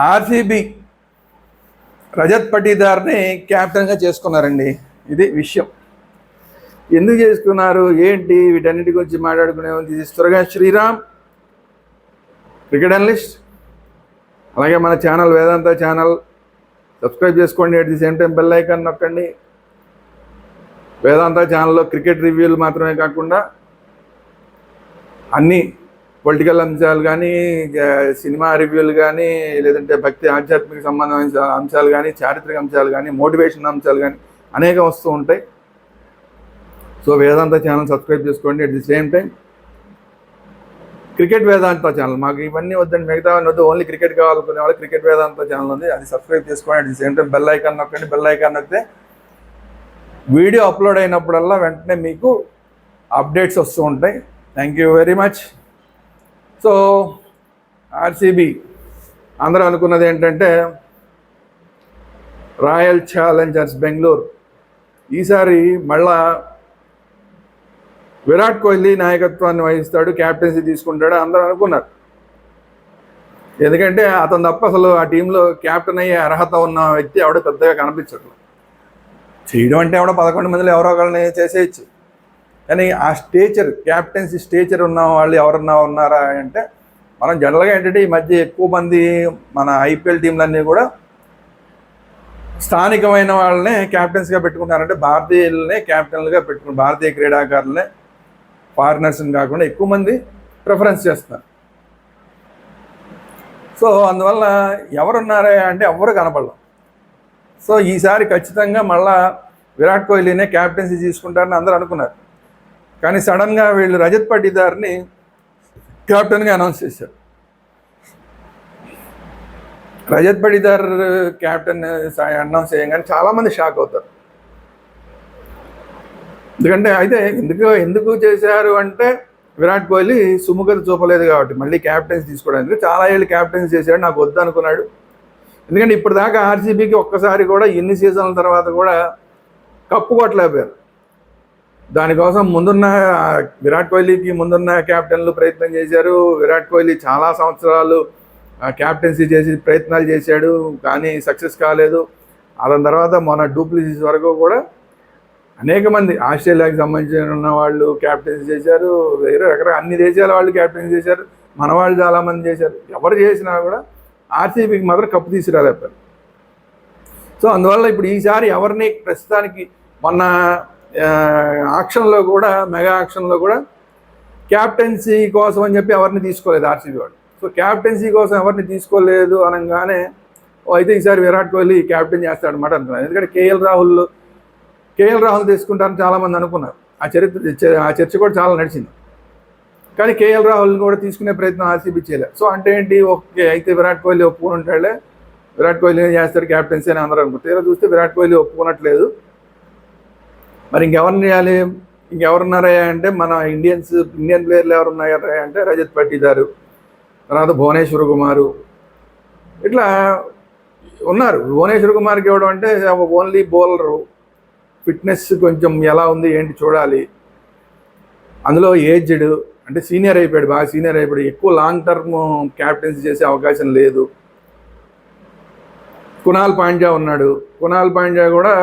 RCB Rajat పటీదార్ని క్యాప్టెన్గా చేసుకున్నారండి. ఇది విషయం. ఎందుకు చేసుకున్నారు ఏంటి వీటన్నిటి గురించి మాట్లాడుకునే ఉంది త్వరగా. శ్రీరామ్ క్రికెట్ అనలిస్ట్, అలాగే మన ఛానల్ వేదాంత ఛానల్ సబ్స్క్రైబ్ చేసుకోండి. At the same time bell icon నొక్కండి. వేదాంత ఛానల్లో క్రికెట్ రివ్యూలు మాత్రమే కాకుండా అన్నీ పొలిటికల్ అంశాలు కానీ, సినిమా రివ్యూలు కానీ, లేదంటే భక్తి ఆధ్యాత్మిక సంబంధమైన అంశాలు కానీ, చారిత్రక అంశాలు కానీ, మోటివేషన్ అంశాలు కానీ అనేకం వస్తూ ఉంటాయి. సో వేదాంత ఛానల్ సబ్స్క్రైబ్ చేసుకోండి. At the same time cricket Vedanta channel, మాకు ఇవన్నీ వద్దండి, మిగతా వద్దు, ఓన్లీ క్రికెట్ కావాలనుకునే వాళ్ళు క్రికెట్ వేదాంత ఛానల్ ఉంది, అది సబ్స్క్రైబ్ చేసుకోండి. At the same time bell icon నొక్కండి. బెల్ ఐకాన్ నొక్కితే వీడియో అప్లోడ్ అయినప్పుడల్లా వెంటనే మీకు అప్డేట్స్ వస్తూ ఉంటాయి. Thank you very much. So RCB అందరూ అనుకున్నది ఏంటంటే రాయల్ ఛాలెంజర్స్ బెంగళూరు ఈసారి మళ్ళా విరాట్ కోహ్లీ నాయకత్వాన్ని వహిస్తాడు, క్యాప్టెన్సీ తీసుకుంటాడు అందరూ అనుకున్నారు. ఎందుకంటే అతను తప్ప అసలు ఆ టీంలో క్యాప్టెన్ అయ్యే అర్హత ఉన్న వ్యక్తి ఎవడో పెద్దగా కనిపించట్లేదు. చేయడం అంటే ఎవడో 11 మందిలో ఎవరో ఒకరిని చేసేయచ్చు, కానీ ఆ స్టేచర్, క్యాప్టెన్సీ స్టేచర్ ఉన్న వాళ్ళు ఎవరన్నా ఉన్నారా అంటే మనం జనరల్గా ఏంటంటే ఈ మధ్య ఎక్కువ మంది మన ఐపీఎల్ టీంలన్నీ కూడా స్థానికమైన వాళ్ళనే క్యాప్టెన్స్గా పెట్టుకుంటారంటే భారతీయులనే క్యాప్టెన్లుగా పెట్టుకుని, భారతీయ క్రీడాకారులనే, ఫారినర్స్ని కాకుండా ఎక్కువ మంది ప్రిఫరెన్స్ చేస్తున్నారు. సో అందువల్ల ఎవరున్నారా అంటే ఎవరు కనపడలేదు. సో ఈసారి ఖచ్చితంగా మళ్ళా విరాట్ కోహ్లీనే క్యాప్టెన్సీ తీసుకుంటారని అందరూ అనుకున్నారు. కానీ సడన్గా వీళ్ళు రజత్ పటీదార్ని క్యాప్టెన్గా అనౌన్స్ చేశారు. రజత్ పటీదార్ క్యాప్టెన్ అనౌన్స్ చేయగానే చాలామంది షాక్ అవుతారు. ఎందుకంటే అయితే ఎందుకు చేశారు అంటే విరాట్ కోహ్లీ సుముఖత చూపలేదు కాబట్టి మళ్ళీ క్యాప్టెన్సీ తీసుకోవడానికి. చాలా ఏళ్ళు క్యాప్టెన్సీ చేశాడు, నాకు వద్దు అనుకున్నాడు. ఎందుకంటే ఇప్పటిదాకా ఆర్సీబీకి ఒక్కసారి కూడా ఎన్ని సీజన్ల తర్వాత కూడా కప్పు కొట్టలేకపోయారు. దానికోసం ముందున్న విరాట్ కోహ్లీకి ముందున్న క్యాప్టెన్లు ప్రయత్నం చేశారు. విరాట్ కోహ్లీ చాలా సంవత్సరాలు క్యాప్టెన్సీ చేసి ప్రయత్నాలు చేశాడు, కానీ సక్సెస్ కాలేదు. అతని తర్వాత మన డూప్లిసిస్ వరకు కూడా అనేక మంది ఆస్ట్రేలియాకి సంబంధించిన వాళ్ళు క్యాప్టెన్సీ చేశారు, వేరే రకరకాల అన్ని దేశాల వాళ్ళు క్యాప్టెన్సీ చేశారు, మన వాళ్ళు చాలామంది చేశారు. ఎవరు చేసినా కూడా ఆర్సీబీకి మాత్రం కప్పు తీసుకురాలేపారు. సో అందువల్ల ఇప్పుడు ఈసారి ఎవరిని ప్రస్తుతానికి మొన్న ఆక్షన్లో కూడా, మెగా ఆక్షన్లో కూడా క్యాప్టెన్సీ కోసం అని చెప్పి ఎవరిని తీసుకోలేదు ఆర్సీబీ వాడు. సో క్యాప్టెన్సీ కోసం ఎవరిని తీసుకోలేదు అనగానే అయితే ఈసారి విరాట్ కోహ్లీ క్యాప్టెన్ చేస్తాడనమాట అనుకున్నారు. ఎందుకంటే కేఎల్ రాహుల్ తీసుకుంటారని చాలామంది అనుకున్నారు. ఆ చర్చ కూడా చాలా నడిచింది. కానీ కేఎల్ రాహుల్ని కూడా తీసుకునే ప్రయత్నం ఆర్సీబీ చేయలేదు. సో అంటే ఏంటి, ఓకే అయితే విరాట్ కోహ్లీ ఒప్పుకుని ఉంటాడే, విరాట్ కోహ్లీ చేస్తాడు క్యాప్టెన్సీ అని అందరూ అనుకుంటారు. తీరా చూస్తే విరాట్ కోహ్లీ ఒప్పుకున్నట్లేదు. మరి ఇంకెవరిని చేయాలి, ఇంకెవరున్నారా అంటే మన ఇండియన్ ప్లేయర్లు ఎవరున్నారా అంటే రజత్ పటీదారు, తర్వాత భువనేశ్వర్ కుమారు, ఇట్లా ఉన్నారు. భువనేశ్వర్ కుమార్కి ఇవ్వడం అంటే ఓన్లీ బౌలరు, ఫిట్నెస్ కొంచెం ఎలా ఉంది ఏంటి చూడాలి. అందులో ఏజ్డ్ అంటే సీనియర్ అయిపోయాడు, బాగా సీనియర్ అయిపోయాడు, ఎక్కువ లాంగ్ టర్మ్ క్యాప్టెన్సీ చేసే అవకాశం లేదు. కునాల్ పాండ్యా ఉన్నాడు. కునాల్ పాండ్యా కూడా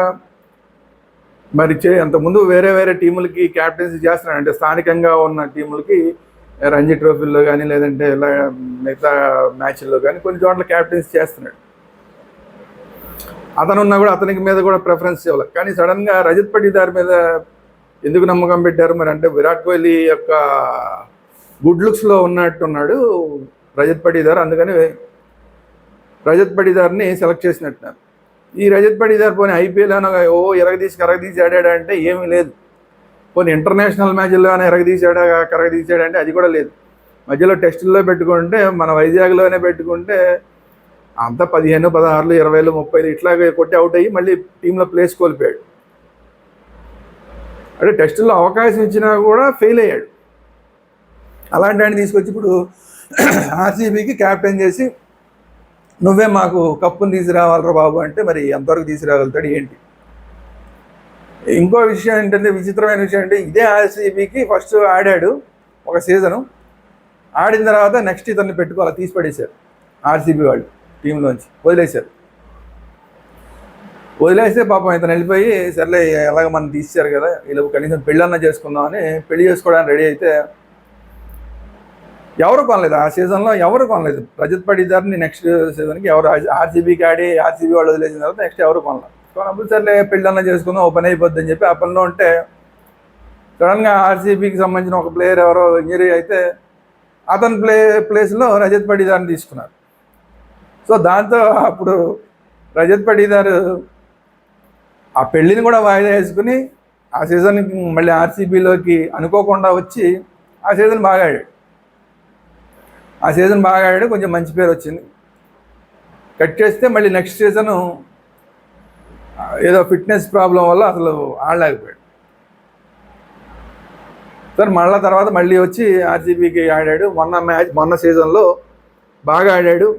మరి అంతకుముందు వేరే టీములకి క్యాప్టెన్సీ చేస్తున్నాడు. అంటే స్థానికంగా ఉన్న టీములకి రంజీ ట్రోఫీల్లో కానీ, లేదంటే ఇలా మిగతా మ్యాచ్ల్లో కానీ కొన్ని చోట్ల క్యాప్టెన్సీ చేస్తున్నాడు. అతను ఉన్నా కూడా అతనికి మీద కూడా ప్రిఫరెన్స్ ఇవ్వాలి. కానీ సడన్గా రజత్ పటీదార్ మీద ఎందుకు నమ్మకం పెట్టారు మరి అంటే విరాట్ కోహ్లీ యొక్క గుడ్ లుక్స్లో ఉన్నట్టున్నాడు రజత్ పటీదార్, అందుకని రజత్ పటీదార్ని సెలెక్ట్ చేసినట్టున్నారు. ఈ రజత్ పటీదార్ పోనీ ఐపీఎల్ అనగా కరగదీసి ఆడాడంటే ఏమీ లేదు. పోనీ ఇంటర్నేషనల్ మ్యాచ్ల్లో కరగదీసాడంటే అది కూడా లేదు. మధ్యలో టెస్టుల్లో పెట్టుకుంటే మన వైజాగ్లోనే పెట్టుకుంటే అంతా 15, 16, 20, 30 ఇట్లాగే కొట్టి అవుట్ అయ్యి మళ్ళీ టీంలో ప్లేస్ కోల్పోయాడు. అంటే టెస్టుల్లో అవకాశం ఇచ్చినా కూడా ఫెయిల్ అయ్యాడు. అలాంటి ఆయన తీసుకొచ్చి ఇప్పుడు ఆర్సీబీకి క్యాప్టెన్ చేసి నువ్వే మాకు కప్పును తీసుకురావాలరా బాబు అంటే మరి ఎంతవరకు తీసుకురాగలుగుతాడు ఏంటి. ఇంకో విషయం ఏంటంటే, విచిత్రమైన విషయం అంటే ఇదే ఆర్సీబీకి ఫస్ట్ ఆడాడు ఒక సీజను, ఆడిన తర్వాత నెక్స్ట్ ఇతన్ని పెట్టుకోవాలి, తీసి పడేశారు ఆర్సీబీ వాళ్ళు. టీంలోంచి వదిలేశారు. వదిలేస్తే పాపం ఇతను వెళ్ళిపోయి సర్లే ఎలాగ మనం తీశారు కదా, వీళ్ళు కనీసం పెళ్ళన్నా చేసుకుందామని పెళ్లి చేసుకోవడానికి రెడీ అయితే ఎవరు కొనలేదు. ఆ సీజన్లో ఎవరు కొనలేదు. రజత్ పడిదార్ని నెక్స్ట్ సీజన్కి ఎవరు ఆర్సీబీకి ఆడి ఆర్సీబీ వాళ్ళు వదిలేసిన తర్వాత నెక్స్ట్ ఎవరు కొనలేదు. కొనప్పుడు సర్లే పెళ్ళన్నా చేసుకుందాం, ఓ పని అయిపోద్ది అని చెప్పి ఆ పనిలో ఉంటే సడన్గా ఆర్సీబీకి సంబంధించిన ఒక ప్లేయర్ ఎవరో ఇంజరీ అయితే అతని ప్లేస్లో రజత్ పడిదార్ని తీసుకున్నారు. సో దాంతో అప్పుడు రజత్ పడిదార్ ఆ పెళ్ళిని కూడా వాయిదా వేసుకుని ఆ సీజన్కి మళ్ళీ ఆర్సీబీలోకి అనుకోకుండా వచ్చి ఆ సీజన్ బాగా ఆడాడు. కొంచెం మంచి పేరు వచ్చింది. కట్ చేస్తే మళ్ళీ నెక్స్ట్ సీజను ఏదో ఫిట్నెస్ ప్రాబ్లం వల్ల అసలు ఆడలేకపోయాడు. సార్ మళ్ళీ తర్వాత మళ్ళీ వచ్చి ఆర్సీబీకి ఆడాడు. మొన్న సీజన్లో బాగా ఆడాడు.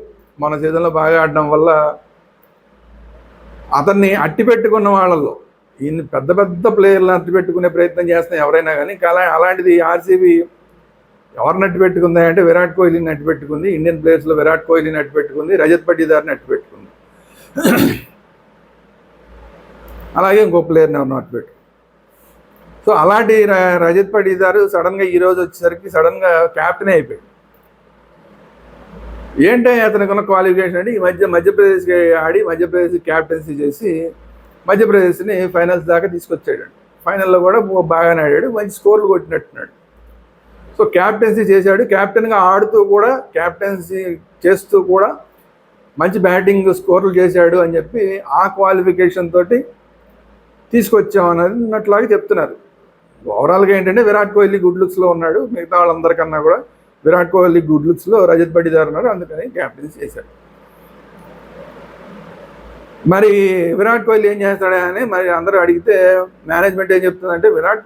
మొన్న సీజన్లో బాగా ఆడడం వల్ల అతన్ని అట్టి పెట్టుకున్న వాళ్ళల్లో ఈయన పెద్ద పెద్ద ప్లేయర్లను అట్టి పెట్టుకునే ప్రయత్నం చేస్తున్నాయి ఎవరైనా కానీ. అలాంటిది ఆర్సీబీ ఎవరిని అట్టి పెట్టుకుంది అంటే విరాట్ కోహ్లీని అట్టి పెట్టుకుంది. ఇండియన్ ప్లేయర్స్లో విరాట్ కోహ్లీని అట్టి పెట్టుకుంది, రజత్ పటిదార్ని అట్టి పెట్టుకుంది. అలాగే ఇంకో ప్లేయర్ని ఎవరిని అట్టి పెట్టుకుంది. సో అలాంటి రజత్ పటిదార్ సడన్గా ఈరోజు వచ్చేసరికి సడన్గా క్యాప్టెనే అయిపోయాడు. ఏంటంటే అతనికి ఉన్న క్వాలిఫికేషన్ అంటే ఈ మధ్యప్రదేశ్కి ఆడి మధ్యప్రదేశ్ క్యాప్టెన్సీ చేసి మధ్యప్రదేశ్ని ఫైనల్స్ దాకా తీసుకొచ్చాడు. ఫైనల్లో కూడా బాగానే ఆడాడు, మంచి స్కోర్లు కొట్టినట్టున్నాడు. సో క్యాప్టెన్సీ చేశాడు. క్యాప్టెన్గా ఆడుతూ కూడా క్యాప్టెన్సీ చేస్తూ కూడా మంచి బ్యాటింగ్ స్కోర్లు చేశాడు అని చెప్పి ఆ క్వాలిఫికేషన్ తోటి తీసుకొచ్చామన్నట్లాగా చెప్తున్నారు. ఓవరాల్గా ఏంటంటే విరాట్ కోహ్లీ గుడ్ లుక్స్లో ఉన్నాడు. మిగతా వాళ్ళందరికన్నా కూడా విరాట్ కోహ్లీ గుడ్ లుక్స్లో రజత్ పటిదార్ ఉన్నారు, అందుకని క్యాప్టెన్సీ చేశాడు. మరి విరాట్ కోహ్లీ ఏం చేస్తాడా అని మరి అందరూ అడిగితే మేనేజ్మెంట్ ఏం చెప్తుందంటే విరాట్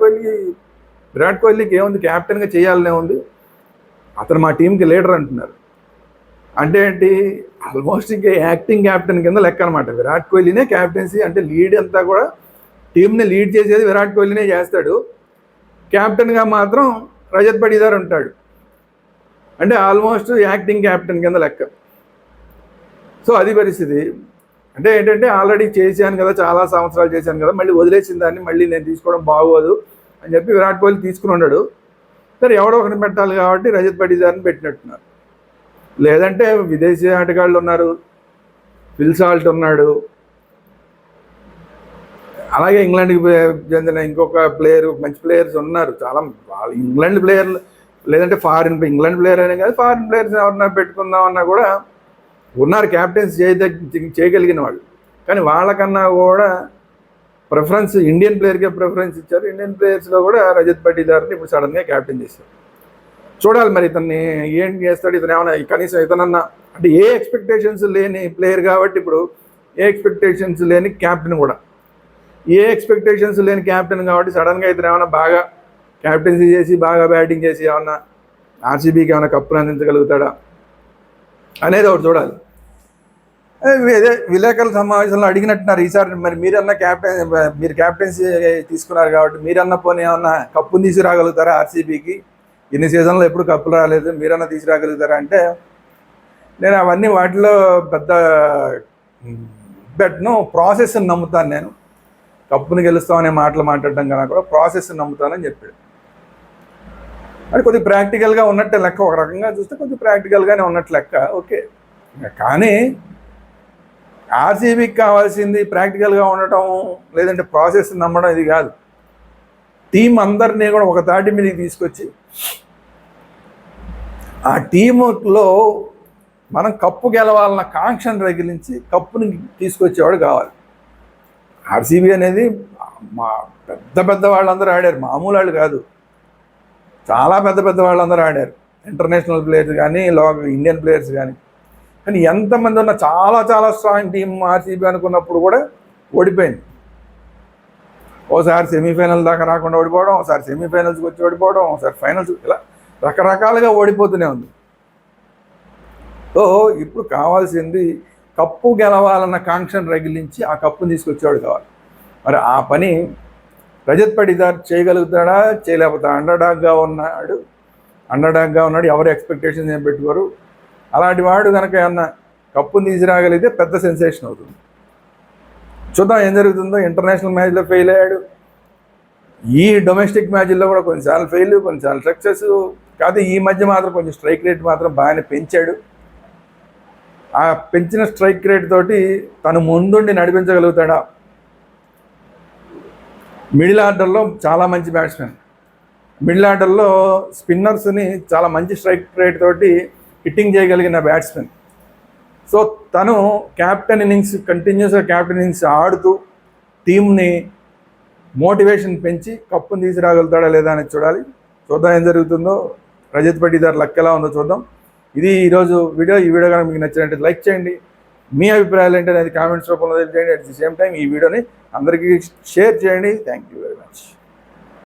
కోహ్లీకి ఏముంది, క్యాప్టెన్గా చేయాలనే ఉంది, అతను మా టీంకి లీడర్ అంటున్నారు. అంటే ఏంటి, ఆల్మోస్ట్ ఇంకా యాక్టింగ్ క్యాప్టెన్ కింద లెక్క అనమాట. విరాట్ కోహ్లీనే క్యాప్టెన్సీ అంటే లీడ్ అంతా కూడా టీంని లీడ్ చేసేది విరాట్ కోహ్లీనే చేస్తాడు. క్యాప్టెన్గా మాత్రం రజత్ పటిదార్ ఉంటాడు. అంటే ఆల్మోస్ట్ యాక్టింగ్ క్యాప్టెన్ కింద లెక్క. సో అది పరిస్థితి. అంటే ఏంటంటే ఆల్రెడీ చేశాను కదా, చాలా సంవత్సరాలు చేశాను కదా, మళ్ళీ వదిలేసిన దాన్ని మళ్ళీ నేను తీసుకోవడం బాగోదు అని చెప్పి విరాట్ కోహ్లీ తీసుకుని ఉన్నాడు. సరే ఎవడో ఒకరిని పెట్టాలి కాబట్టి రజత్ పటిదార్ని పెట్టినట్టున్నారు. లేదంటే విదేశీ ఆటగాళ్ళు ఉన్నారు, ఫిల్ సాల్ట్ ఉన్నాడు, అలాగే ఇంగ్లాండ్కి చెందిన ఇంకొక ప్లేయర్, మంచి ప్లేయర్స్ ఉన్నారు చాలా. వాళ్ళు ఇంగ్లాండ్ ప్లేయర్లు లేదంటే ఇంగ్లాండ్ ప్లేయర్ అనే కాదు, ఫారిన్ ప్లేయర్స్ ఎవరన్నా పెట్టుకుందామన్నా కూడా ఉన్నారు క్యాప్టెన్స్ చేయగలిగిన వాళ్ళు. కానీ వాళ్ళకన్నా కూడా ప్రిఫరెన్స్ ఇండియన్ ప్లేయర్కే ప్రిఫరెన్స్ ఇచ్చారు. ఇండియన్ ప్లేయర్స్లో కూడా రజత్ పటిదార్ని ఇప్పుడు సడన్గా క్యాప్టెన్ చేశారు. చూడాలి మరి ఇతన్ని ఏం చేస్తాడు. ఇతను ఏమన్నా కనీసం ఇతనన్నా అంటే ఏ ఎక్స్పెక్టేషన్స్ లేని ప్లేయర్ కాబట్టి ఇప్పుడు ఏ ఎక్స్పెక్టేషన్స్ లేని క్యాప్టెన్ కూడా, ఏ ఎక్స్పెక్టేషన్స్ లేని క్యాప్టెన్ కాబట్టి సడన్గా ఇతను ఏమైనా బాగా క్యాప్టెన్సీ చేసి బాగా బ్యాటింగ్ చేసి ఏమన్నా ఆర్సీబీకి ఏమైనా కప్పులు అందించగలుగుతాడా అనేది ఒకటి చూడాలి. అదే విలేకరుల సమావేశంలో అడిగినట్టున్నారు ఈసారి మరి మీరు క్యాప్టెన్సీ తీసుకున్నారు కాబట్టి మీరన్నా పోనీ ఏమన్నా కప్పుని తీసుకురాగలుగుతారా ఆర్సీబీకి, ఇన్ని సీజన్లో ఎప్పుడు కప్పులు రాలేదు, మీరన్నా తీసుకురాగలుగుతారా అంటే నేను అవన్నీ వాటిలో పెద్ద బెట్ను, ప్రాసెస్ని నమ్ముతాను. నేను కప్పుని గెలుస్తామనే మాటలు మాట్లాడడం కన్నా కూడా ప్రాసెస్ని నమ్ముతానని చెప్పాడు. అది కొద్దిగా ప్రాక్టికల్గా ఉన్నట్టు లెక్క, ఒక రకంగా చూస్తే కొంచెం ప్రాక్టికల్గానే ఉన్నట్టు లెక్క. ఓకే, కానీ ఆర్సీబీకి కావాల్సింది ప్రాక్టికల్గా ఉండటం లేదంటే ప్రాసెస్ నమ్మడం ఇది కాదు. టీం అందరినీ కూడా ఒక తాటి మీదకి తీసుకొచ్చి ఆ టీములో మనం కప్పు గెలవాలన్న కాంక్షను రగిలించి కప్పుని తీసుకొచ్చేవాడు కావాలి. ఆర్సీబీ అనేది పెద్ద పెద్ద వాళ్ళందరూ ఆడారు, మామూలు వాళ్ళు కాదు, చాలా పెద్ద పెద్ద వాళ్ళందరూ ఆడారు, ఇంటర్నేషనల్ ప్లేయర్స్ కానీ ఇండియన్ ప్లేయర్స్ కానీ. కానీ ఎంతమంది ఉన్న చాలా చాలా స్ట్రాంగ్ టీం ఆర్సీబీ అనుకున్నప్పుడు కూడా ఓడిపోయింది. ఓసారి సెమీఫైనల్ దాకా రాకుండా ఓడిపోవడం, ఒకసారి సెమీఫైనల్స్కి వచ్చి ఓడిపోవడం, ఒకసారి ఫైనల్స్, ఇలా రకరకాలుగా ఓడిపోతూనే ఉంది. సో ఇప్పుడు కావాల్సింది కప్పు గెలవాలన్న కాంక్షను రగిలించి ఆ కప్పుని తీసుకొచ్చేవాడు కావాలి. మరి ఆ పని రజత్ పటిదార్ చేయగలుగుతాడా, చేయలేకపోతా. అండర్డాగ్గా ఉన్నాడు, ఎవరు ఎక్స్పెక్టేషన్స్ ఏం పెట్టుకోరు. అలాంటి వాడు కనుక ఏమన్నా కప్పుని తీసుకురాగలిగితే పెద్ద సెన్సేషన్ అవుతుంది. చూద్దాం ఏం జరుగుతుందో. ఇంటర్నేషనల్ మ్యాచ్లో ఫెయిల్ అయ్యాడు, ఈ డొమెస్టిక్ మ్యాచ్ల్లో కూడా కొన్నిసార్లు ఫెయిల్, కొన్నిసార్లు సక్సెస్. కాదు ఈ మధ్య మాత్రం కొంచెం స్ట్రైక్ రేట్ మాత్రం బాగానే పెంచాడు. ఆ పెంచిన స్ట్రైక్ రేట్ తోటి తను ముందుండి నడిపించగలుగుతాడా? మిడిల్ ఆర్డర్లో చాలా మంచి బ్యాట్స్మెన్, మిడిల్ ఆర్డర్లో స్పిన్నర్స్ని చాలా మంచి స్ట్రైక్ రేట్ తోటి హిట్టింగ్ చేయగలిగిన బ్యాట్స్మెన్. సో తను క్యాప్టెన్ ఇన్నింగ్స్, కంటిన్యూస్గా క్యాప్టెన్ ఇన్నింగ్స్ ఆడుతూ టీంని మోటివేషన్ పెంచి కప్పుని తీసుకురాగలుగుతాడా లేదా అనేది చూడాలి. చూద్దాం ఏం జరుగుతుందో. రజత్ పటీదార్ లక్ ఎలా ఉందో చూద్దాం. ఇది ఈరోజు వీడియో. ఈ వీడియో కనుక మీకు నచ్చినట్టు లైక్ చేయండి. మీ అభిప్రాయాలు ఏంటనేది కామెంట్స్ రూపంలో తెలియజేయండి. అట్ ది సేమ్ టైం ఈ వీడియోని అందరికీ షేర్ చేయండి. Thank you very much.